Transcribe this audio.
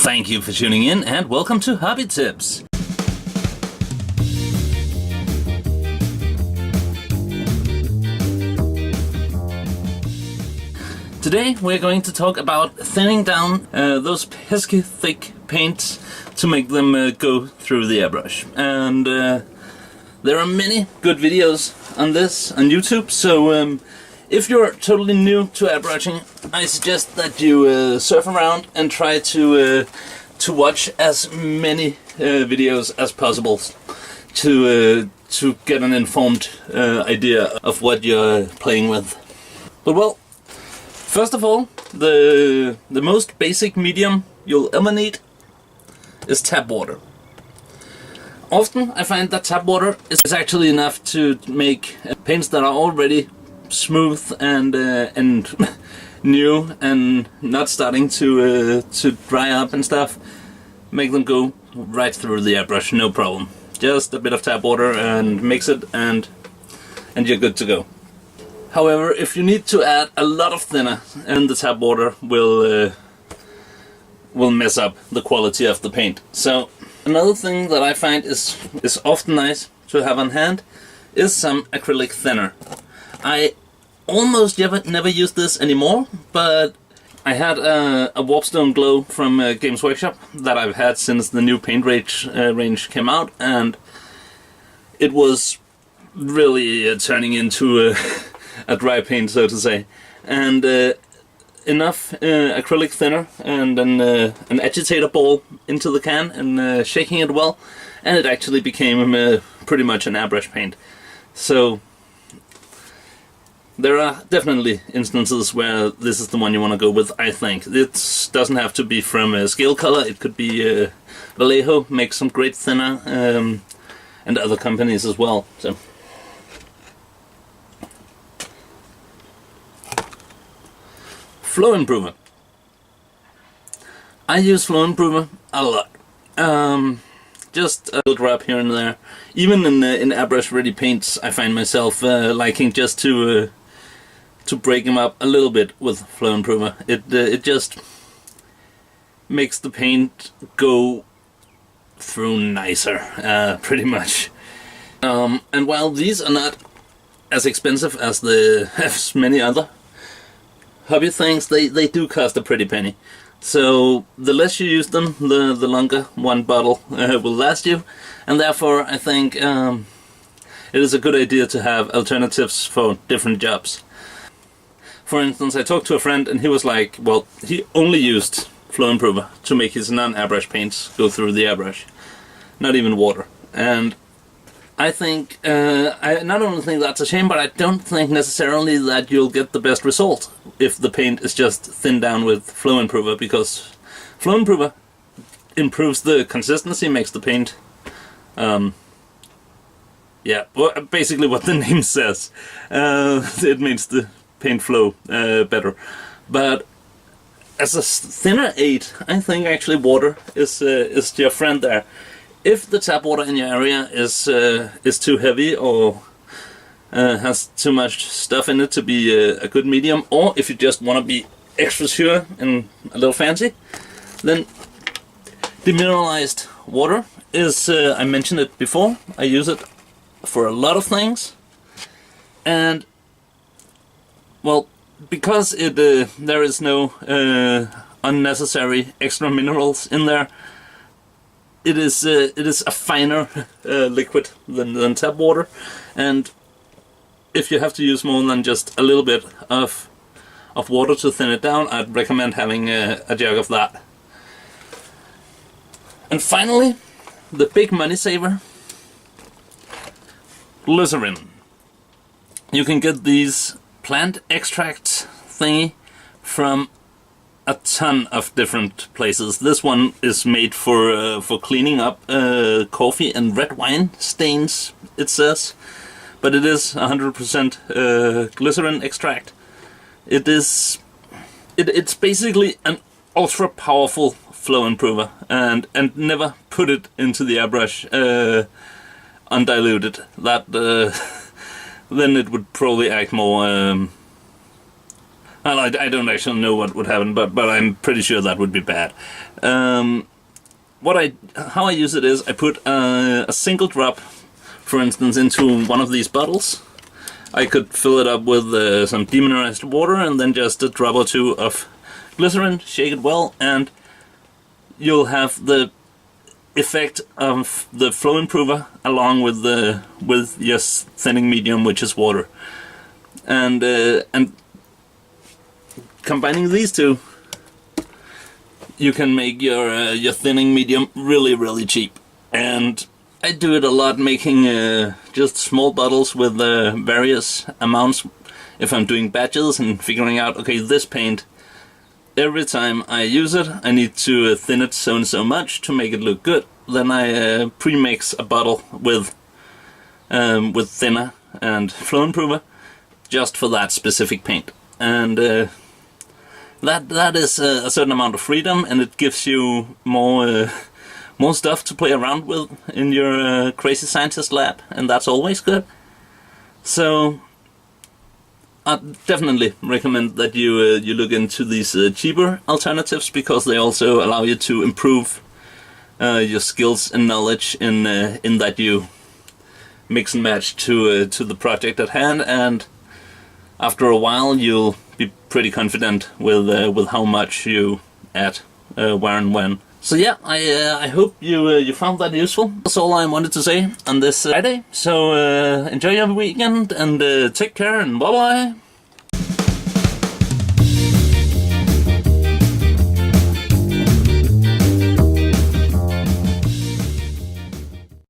Thank you for tuning in and welcome to Hobby Tips. Today we're going to talk about thinning down those pesky thick paints to make them go through the airbrush. And there are many good videos on this on YouTube, so if you're totally new to airbrushing, I suggest that you surf around and try to watch as many videos as possible to get an informed idea of what you're playing with. But well, first of all, the most basic medium you'll ever need is tap water. Often I find that tap water is actually enough to make paints that are already smooth and new and not starting to dry up and stuff, make them go right through the airbrush, no problem. Just a bit of tap water and mix it and you're good to go. However, if you need to add a lot of thinner, and the tap water will mess up the quality of the paint. So another thing that I find is often nice to have on hand is some acrylic thinner. I almost never use this anymore, but I had a Warpstone Glow from Games Workshop that I've had since the new paint range came out, and it was really turning into a dry paint, so to say. And enough acrylic thinner and an agitator ball into the can and shaking it well, and it actually became pretty much an airbrush paint. So there are definitely instances where this is the one you want to go with, I think. It doesn't have to be from Scale Color, it could be Vallejo makes some great thinner, and other companies as well. So Flow Improver. I use Flow Improver a lot. Just a little drop here and there. Even in airbrush ready paints, I find myself liking just to break them up a little bit with Flow Improver. It just makes the paint go through nicer, pretty much. And while these are not as expensive as many other hobby things, they do cost a pretty penny. So the less you use them, the longer one bottle will last you, and therefore I think it is a good idea to have alternatives for different jobs. For instance, I talked to a friend and he was like, well, he only used Flow Improver to make his non-airbrush paints go through the airbrush, not even water. And I think, I not only think that's a shame, but I don't think necessarily that you'll get the best result if the paint is just thinned down with Flow Improver, because Flow Improver improves the consistency, makes the paint, yeah, basically what the name says. It makes the paint flow better. But as a thinner aid, I think actually water is your friend there. If the tap water in your area is too heavy or has too much stuff in it to be a good medium, or if you just want to be extra sure and a little fancy, then Mineralized water is, I mentioned it before, I use it for a lot of things, and well, because there is no unnecessary extra minerals in there, it is a finer liquid than tap water, and if you have to use more than just a little bit of water to thin it down, I'd recommend having a jug of that. And finally, the big money saver, Glycerine. You can get these plant extracts thingy from a ton of different places. This one is made for cleaning up coffee and red wine stains, it says, but it is 100% glycerin extract. It's basically an ultra powerful flow improver, and never put it into the airbrush undiluted. That then it would probably act more Well, I don't actually know what would happen, but I'm pretty sure that would be bad. How I use it is I put a single drop, for instance, into one of these bottles. I could fill it up with some demineralized water and then just a drop or two of glycerin, shake it well, and you'll have the effect of the flow improver along with your thinning medium, which is water. And combining these two, you can make your thinning medium really cheap. And I do it a lot, making just small bottles with various amounts if I'm doing batches and figuring out, okay, this paint, every time I use it, I need to thin it so and so much to make it look good. Then I pre-mix a bottle with thinner and flow improver just for that specific paint. And that is a certain amount of freedom, and it gives you more stuff to play around with in your crazy scientist lab, and that's always good. So I definitely recommend that you look into these cheaper alternatives, because they also allow you to improve your skills and knowledge in that you mix and match to the project at hand, and after a while you'll be pretty confident with how much you add where and when. So yeah, I hope you found that useful. That's all I wanted to say on this Friday. So enjoy your weekend and take care, and bye bye.